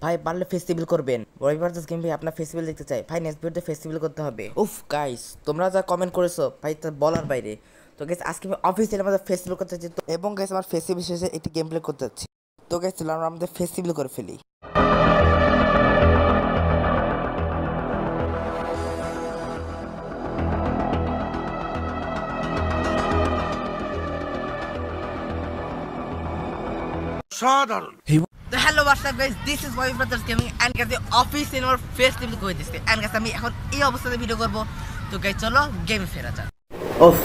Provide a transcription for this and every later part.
ভাই পারলে ফেস্টিভ্যাল করবেন। রবি ভার্সেস গেম ভাই আপনার ফেস্টিভ্যাল দেখতে চাই ভাই, নেক্সট ভিডিওতে ফেস্টিভ্যাল করতে হবে। উফ গাইস, তোমরা যা কমেন্ট করেছো ভাই তা বলার বাইরে। তো গাইস আজকে আমি অফিসিয়ালি আমাদের ফেস্টিভ্যাল করতে যাচ্ছি, এবং গাইস আমার ফেস্টিভ্যাল শেষে একটি গেম প্লে করতে যাচ্ছি। তো গাইস চলো আমরা আমাদের ফেস্টিভ্যাল করে ফেলি। সাধারণ তো hello WhatsApp guys, this is Y Brothers Gaming and guys office in our festival করে দিচ্ছে এন্ড গাইস আমি এখন এই অবস্থাতে ভিডিও করব। তো গাইস চলো গেমে ফেরা যাক। ওফ,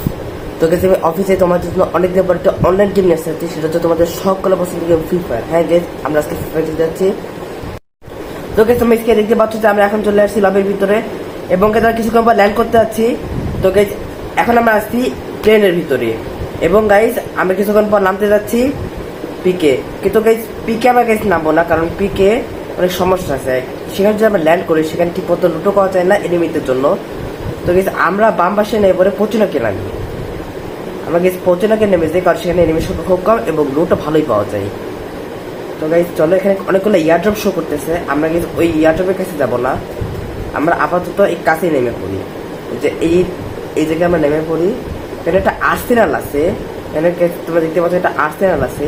তো গাইস আমি অফিসে তোমাদের জন্য অনেক দিন পর একটা অনলাইন গেম নিয়ে আসছি, সেটা হচ্ছে তোমাদের সকলে পছন্দের গেম ফ্রি ফায়ার। হ্যাঁ গাইস, আমরা আজকে ফ্রি ফায়ার খেলতে যাচ্ছি। তো গাইস তোমরা স্ক্রিনে দেখতে পাচ্ছ যে আমরা এখন চলে আসছি লবির ভিতরে, এবং গাইস আমরা কিছুক্ষণ পর ল্যান্ড করতে যাচ্ছি। তো গাইস এখন আমরা আসছি ট্রেনের ভিতরে, এবং গাইস আমরা কিছুক্ষণ পর নামতে যাচ্ছি পিকে। কিন্তু গাইস পিকে আমরা গাইস নামবো না, কারণ পিকে অনেক সমস্যা আছে। সেখানে যদি আমরা ল্যান্ড করি সেখানে ঠিক মতো লুটো পাওয়া যায় না এনিমিদের জন্য। তো গাইস আমরা বাম পাশে নেই পরে পচুনাকে নামি, আমরা গাইস পচুনাকে নেমে যাই, কারণ সেখানে এনিমির সংখ্যা খুব কম এবং লুটও ভালোই পাওয়া যায়। তো গাইস চলো, এখানে অনেকগুলো ইয়ারড্রপ শো করতেছে, আমরা গাইস ওই ইয়ারড্রপের কাছে যাব না, আমরা আপাতত এই কাছেই নেমে পড়ি। যে এই জায়গায় আমরা নেমে পড়ি। এখানে একটা আর্সেনাল আছে, এখানে তোমরা দেখতে পাচ্ছ একটা আর্সেনাল আছে।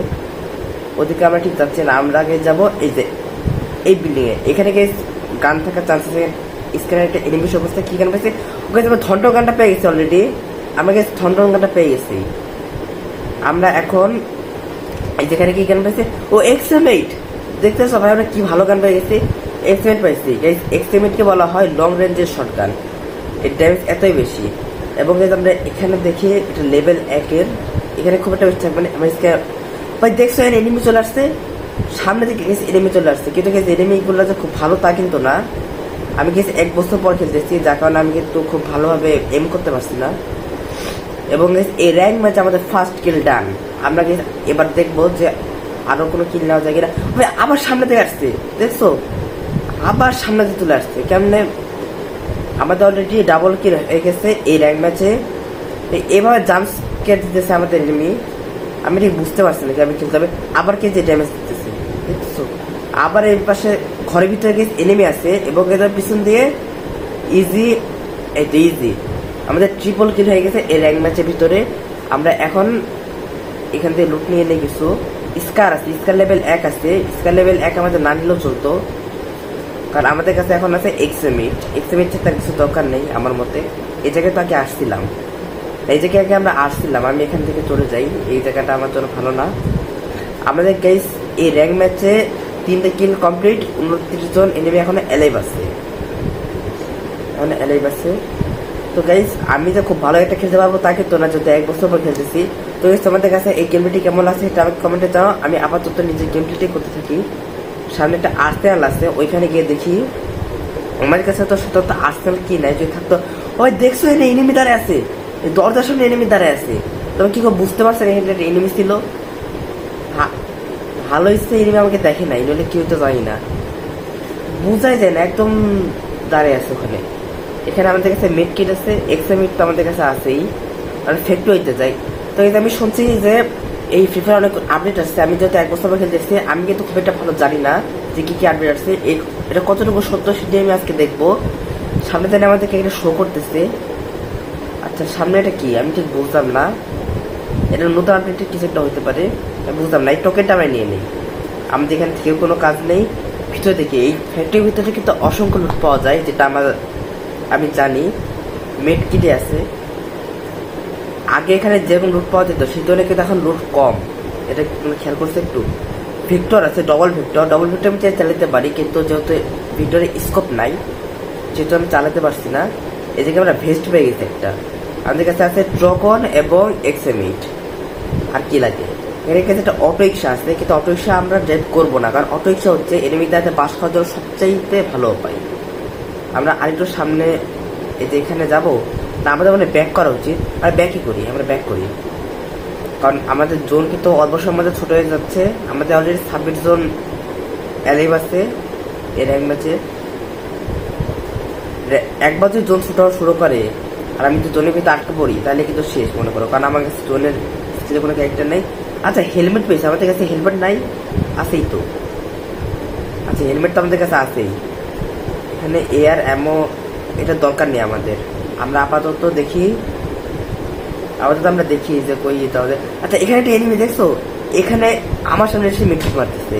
ওদিকে আমরা ঠিক যাচ্ছি না, আমরা আগে যাবো এই যে এই বিল্ডিং এ। এখানে গিয়ে গান থাকার চান্স আছে। স্ক্যানার একটা এনিমি অবস্থা কি গান পাইছে, ওকে আমরা থন্ডর গানটা পেয়ে গেছি অলরেডি। আমরা গেছি থন্ডর গানটা পেয়ে গেছি। আমরা এখন এই যেখানে কি গান পাইছে, ও এক্সএম8 দেখতেছো ভাই, আমরা কি ভালো গান পেয়ে গেছি। এক্সএম8 পাইছি। এক্সএম8 কে বলা হয় লং রেঞ্জের শর্ট গান, এর ড্যামেজ এতই বেশি। এবং আমরা এখানে দেখি এটা লেভেল 1 এর, এখানে খুব একটা বেশি থাকবে না। আমরা ভাই দেখছো এর এনিমি চলে আসছে, সামনে থেকে গেছে এনিমি চলে আসছে। কিন্তু গেছে এনিমিগুলো যে খুব ভালো তা কিন্তু না। আমি গেছি 1 বছর পর খেলতেছি, যার কারণে আমি কিন্তু খুব ভালোভাবে এম করতে পারছি না। এবং এই র্যাঙ্ক ম্যাচ আমাদের ফার্স্ট কিল ডান। আমরা এবার দেখবো যে আরো কোনো কিল নেওয়া যায় কিনা। ভাই আবার সামনে থেকে আসছে, দেখছো আবার সামনে থেকে চলে আসছে কেমনে। আমাদের অলরেডি ডাবল কিল হয়ে গেছে এই র্যাঙ্ক ম্যাচে। এভাবে জাম্প স্কেয়ার দিতেছে আমাদের এনিমি, আমি ঠিক বুঝতে পারছি না যে আমি খেলতে হবে। আবার কে যে ড্যামেজ দিতেছে দেখছো, আবার এই পাশে ঘরের ভিতরে গিয়ে এনিমি আছে, এবং এদের পিছন দিয়ে ইজি আমাদের ট্রিপল কিল হয়ে গেছে এই র্যাঙ্ক ম্যাচের ভিতরে। আমরা এখন এখান থেকে লুট নিয়ে নিয়ে কিছু স্কার আছে, স্কার লেভেল 1 আছে। স্কার লেভেল 1 আমাদের না নিলেও চলতো, কারণ আমাদের কাছে এখন আছে এক্সএমএইট তার কিছু দরকার নেই আমার মতে। এই জায়গায় তো আগে আসছিলাম, এই জায়গায় আগে আমরা আসছিলাম, আমি এখান থেকে চলে যাই, এই জায়গাটা আমার জন্য ভালো না। আমাদের গাইস এই র্যাঙ্ক ম্যাচে 3টে কিল কমপ্লিট, 29 জন এনিমি এখন এলাইভ আছে। তো গাইস আমি যে খুব ভালো একটা খেলতে পারবো তা কিন্তু না, যদি 1 বছর পর খেলতেছি। তো গাইস তোমাদের কাছে এই গেমটি কেমন আছে এটা আমাকে কমেন্টে জানাও। আমি আপাতত নিজের গেমটিটাই করতে থাকি। সামনে একটা আর্সেনাল আছে, ওইখানে গিয়ে দেখি। আমার কাছে তো সতত আর্সেনাল কি নাই, যদি থাকতো। ওই দেখছো এখানে এনিমি দাঁড়ায় আছে, দরজার সামনে এনিমি দাঁড়ায় আছে। তুমি কি করে বুঝতে পারছো এখানে একটা এনিমি ছিল? ভালো হচ্ছে এনিমি আমাকে দেখে নাই, নইলে কি হতে জানি না, বুঝাই যায় না, একদম দাঁড়িয়ে আছে ওখানে। এখানে আমাদের কাছে মেড কিট আছে, এক্সএমএইট তো আমাদের কাছে আছেই, আর ফ্যাক্টরি হইতে যাই। তো এই আমি শুনছি যে এই ফ্রি ফায়ার অনেক আপডেট আসছে। আমি যেহেতু 1 বছর পর খেলতেছি, আমি কিন্তু খুব একটা ভালো জানি না যে কি কি আপডেট আসছে, এটা কতটুকু সত্য সেটাই আমি আজকে দেখবো। সামনে থেকে আমাদেরকে এটা শো করতেছে। আচ্ছা সামনে এটা কি আমি ঠিক বুঝলাম না, এটা নতুন আপডেটের কিছু একটা হতে পারে, আমি বুঝলাম না। এই টোকেনটা আমরা নিয়ে নিই, আমাদের এখানে থেকে কোনো কাজ নেই। ভিতরে দেখি এই ফ্যাক্টরির ভিতরে কিন্তু অসংখ্য লুট পাওয়া যায়, যেটা আমি জানি মেড কিটে আছে। আগে এখানে যেরকম লুট পাওয়া যেত সেই ধরনের কিন্তু এখন লুট কম, এটা খেয়াল করছে একটু। ভিক্টর আছে, ডবল ভিক্টর আমি চালাতে পারি, কিন্তু যেহেতু ভিক্টরে স্কোপ নাই যেহেতু আমি চালাতে পারছি না। এই জায়গায় আমরা ভেস্ট পেয়ে গেছি একটা। আমাদের কাছে আছে ট্রকন এবং এক্সএমএইট। আর কি লাগে, এর কাছে একটা অটো রিক্সা আছে, কিন্তু অটো রিক্সা আমরা ড্রাইভ করবো না, কারণ অটো রিক্সা হচ্ছে এনিমিতে বাস খাওয়ার জন্য সবচাইতে ভালো উপায়। আমরা আরেকটু সামনে এই যে এখানে যাবো না, আমাদের মানে ব্যাক করা উচিত, আর ব্যাকই করি, আমরা ব্যাক করি, কারণ আমাদের জোন কিন্তু অল্প সময়ের মধ্যে ছোট হয়ে যাচ্ছে। আমাদের অলরেডি 26 জন অ্যালাইভ আছে এর র্যাঙ্ক ম্যাচে। একবার যদি জোন ছোট হওয়া শুরু করে আর আমি যদি জোনের ভিতরে আটকে পড়ি তাহলে কিন্তু শেষ মনে করো, কারণ আমার কাছে জোনের কোনো ক্যারেক্টার নেই। আচ্ছা হেলমেট পেয়েছে, আমাদের কাছে হেলমেট নাই, আছেই তো। আচ্ছা হেলমেট তো আমাদের কাছে আছেই, এখানে এয়ার অ্যামো এটা দরকার নেই আমাদের। আমরা আপাতত আমরা দেখি যে কই যেতে হবে। আচ্ছা এখানে একটা এনিমি দেখছো, এখানে আমার সামনে এসে মিটফিট মারতেছে,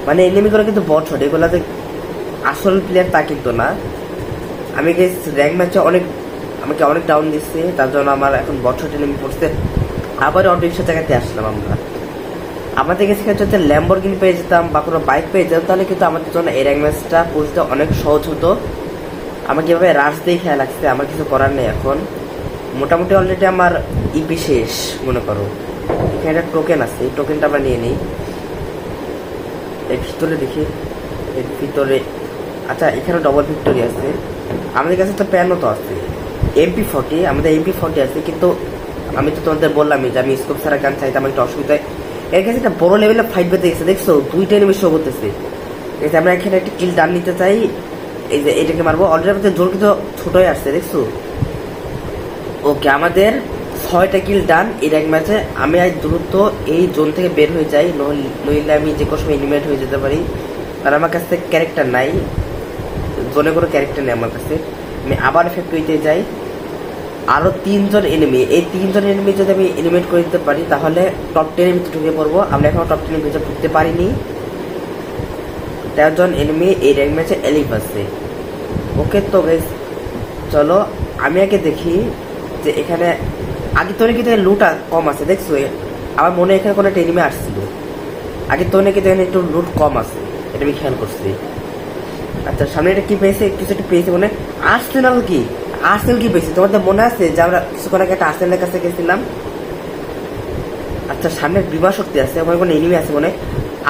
মানে এনিমিগুলো কিন্তু বট শট, এগুলো যে আসল প্লেয়ার তা কিন্তু না। আমি র্যাঙ্ক ম্যাচে আমাকে অনেক ডাউন দিচ্ছে, তার জন্য আমার এখন বট শট এনিমি পড়ছে। আবার অটো রিক্সা জায়গাতে আসলাম আমরা। আমাদের কাছে যদি ল্যাম্বরগিনি পেয়ে যেতাম বা কোনো বাইক পেয়ে যেতাম তাহলে কিন্তু আমাদের জন্য এই র্যাঙ্ক ম্যাচটা পৌঁছতে অনেক সহজ হতো। আমাকে এভাবে রাশ দিয়ে খেয়াল লাগছে, আমার কিছু করার নেই এখন। মোটামুটি অলরেডি আমার ইপি শেষ মনে করো। এখানে একটা টোকেন আছে, এই টোকেনটা আমরা নিয়ে নিই। এর ভিতরে দেখি, এর ভিতরে আচ্ছা এখানে ডবল ভিক্টোরি আছে। আমাদের কাছে তো প্যানও তো আছে, MP40, আমাদের MP40 আছে, কিন্তু আমি তো তোমাদের বললামই যে আমি স্কোপ ছাড়া গান চাইতে আমার একটু অসুবিধা হয়। এর কাছে একটা বড় লেভেলে ফাইট পেতে গেছে, দেখছো 2টা এনিমি শো করতেছে। এই যে আমরা এখানে একটা কিল ডান নিতে চাই, এই যে এটাকে মারবো। অলরেডি আমাদের জোর কিন্তু ছোট হয়ে আসছে, দেখছো। ওকে আমাদের 6টা কিল ডান এই র্যাঙ্ক ম্যাচে। আমি আজ দ্রুত এই জোন থেকে বের হয়ে যাই, নইলে আমি যে কোনো সময় এলিমিনেট হয়ে যেতে পারি, কারণ আমার কাছে ক্যারেক্টার নাই, জোনে কোনো ক্যারেক্টার নেই আমার কাছে। আমি আবার ফ্যাক্টরিতে যাই, আরও 3জন এনিমি, এই 3জন এনিমি যদি আমি এলিমিনেট করে দিতে পারি তাহলে টপ 10-এর ভিতরে ঢুকে পড়বো। আমরা এখনও টপ 10-এর ভিতরে ঢুকতে পারিনি। 13জন এনিমি এই র্যাঙ্ক ম্যাচে এলিভ আছে। ওকে তো গাইস চলো আমি আগে দেখি যে এখানে আগে তো নাকি লুট কম আছে, দেখছো। আমার মনে হয় এখানে কোনো একটা এনিমি আসছিল আগে তো নাকি এখানে একটু লুট কম আছে, এটা আমি খেয়াল করছি। আচ্ছা সামনে এটা কি পেয়েছে, কিছু একটা পেয়েছে মনে আর্সেনাল কি পেয়েছে। তোমাদের মনে আছে যে আমরা কিছুক্ষণ আগে একটা আর্সেনালের কাছে গেছিলাম। আচ্ছা সামনে বিমা শক্তি আছে, ওখানে কোনো এনিমি আছে মনে।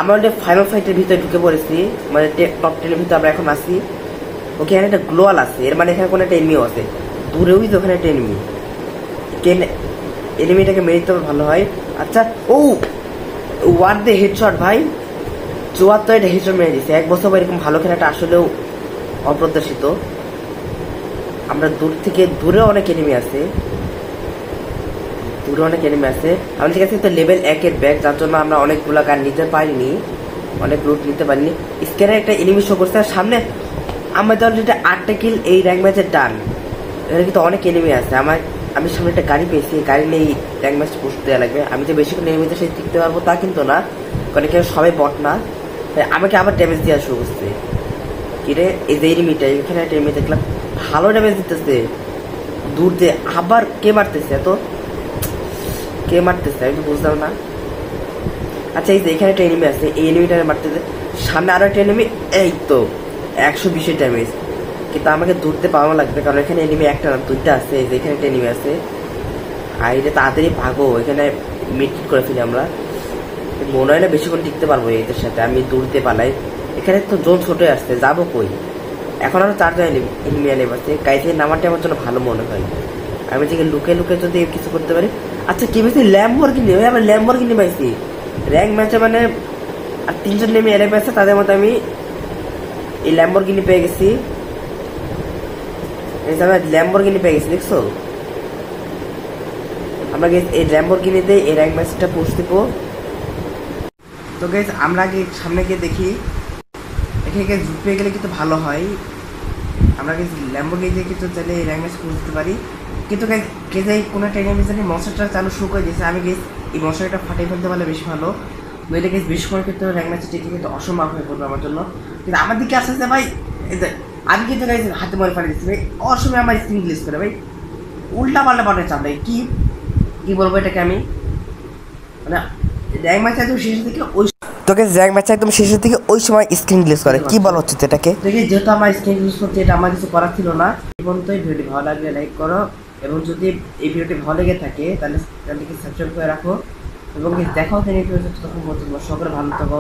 আমরা ওটা ফাইনাল ফাইটের ভিতরে ঢুকে পড়েছি, মানে টপ 10-এর ভিতরে আমরা এখন আসি। ওকে এখানে একটা গ্লোয়াল আছে, এর মানে এখানে কোনো একটা এনিমিও আছে, দূরেও তো ওখানে একটা এনিমিটাকে মেরে দিতে ভালো হয়। আচ্ছা ওয়ার দে হেডশট ভাই, 74 এটা হেডশট মেরে দিচ্ছে। 1 বছর এরকম ভালো খেলাটা আসলেও অপ্রত্যাশিত। আমরা দূরে অনেক এনিমি আছে, আমাদের কাছে তো লেভেল 1-এর ব্যাগ, যার জন্য আমরা অনেকগুলো গান নিতে পারিনি, অনেক লুট নিতে পারিনি। স্ক্যানে একটা এনিমি শো করছে সামনে। আমাদের অলরেডি 8টা কিল এই র্যাঙ্ক ম্যাচের ডান। এখানে কিন্তু অনেক এনিমি আছে। আমি সামনে একটা গাড়ি পেয়েছি, গাড়ি নিয়ে র্যাঙ্ক ম্যাচ পোস্ট দেওয়া লাগবে। আমি যে বেশিক্ষণ এনিমিতে সেই টিকতে পারবো তা কিন্তু না, কারণ এখানে সবাই বট না। আমাকে আবার ড্যামেজ দেওয়া শুরু করছে। কিরে এই যে এনিমিটা, এখানে একটা এনিমি দেখলাম ভালো ড্যামেজ দিতেছে দূর দিয়ে। আবার কে মারতেছে আমি তো বুঝলাম না। আচ্ছা এই যে এখানে একটা এনিমি আছে, এই এনিমিটা মারতেছে। সামনে আরো একটা এনিমি, এই তো 120 ড্যামেজ, কিন্তু আমাকে দূরতে পাওয়া লাগবে, কারণ এখানে এনিমি একটা না 2টা আছে। এই যে এখানে একটা এনিমি আছে, আর এটা তাড়াতাড়ি ভাগো, এখানে মিট করে ফেলি আমরা। মনে হয় না বেশিক্ষণ টিকতে পারবো এদের সাথে, আমি দূরতে পালাই। এখানে তো জোন ছোট আসছে, যাবো কই। এখন আরো 4জন এনিমি এলিভ আছে, গাইছে নামারটা আমার জন্য ভালো মনে হয়। আমি যে লুকে যদি কিছু করতে পারি। আচ্ছা কি পেয়েছি, ল্যাম্বরগিনি। আমরা ল্যাম্বরগিনি পাইছি র্যাঙ্ক ম্যাচে, মানে আর 3জন নেমে এলিভ আছে, তাদের মধ্যে আমি এই ল্যাম্বরগিনি পেয়ে গেছি। দেখছো। আমরা এই ল্যাম্বরগিনিতে এই র্যাঙ্ক ম্যাচটা পোস্ট দিব। তো গাইস আমরা আগে সামনে গিয়ে দেখি, এখানে জুট পেয়ে গেলে কিন্তু ভালো হয়। আমরা ল্যাম্বরগিনি দিয়ে কিন্তু চাইলে এই র্যাঙ্ক ম্যাচ পোস্ট দিতে পারি, কিন্তু কোনো একটা এনিমি জানি মনস্টারটা চালু শুরু করে দিয়েছে। আমি এই মনস্টারটা ফাটিয়ে ফেলতে পারলে বেশি ভালো, নইলে বেশি করে কিন্তু র্যাঙ্ক ম্যাচে টিকে কিন্তু অসম্ভব হয়ে পড়বে আমার জন্য। কিন্তু আমার দিকে আসতে ভাই, আমি কিন্তু হাতে মরে ফাটিয়ে দিচ্ছি ভাই, অসময় আমার স্ক্রিন গ্লিচ করে ভাই, উল্টা পাল্টা পাল্টা চাপ ভাই। কি বলবো এটাকে আমি, মানে র্যাঙ্ক ম্যাচ একদম শেষের দিকে র্যাঙ্ক ম্যাচ একদম শেষের দিকে ওই সময় স্ক্রিন গ্লিচ করে। কি বলা হচ্ছে এটাকে দেখি, যেহেতু আমার স্ক্রিন গ্লিচ করছে, এটা আমার কিছু করার ছিল না। এবং তো এই ভিডিওটি ভালো লাগলে লাইক করো, এবং যদি এই ভিডিওটি ভালো লেগে থাকে তাহলে চ্যানেলটিকে সাবস্ক্রাইব করে রাখো, এবং দেখাও তখন সকলে ভালো থাকো।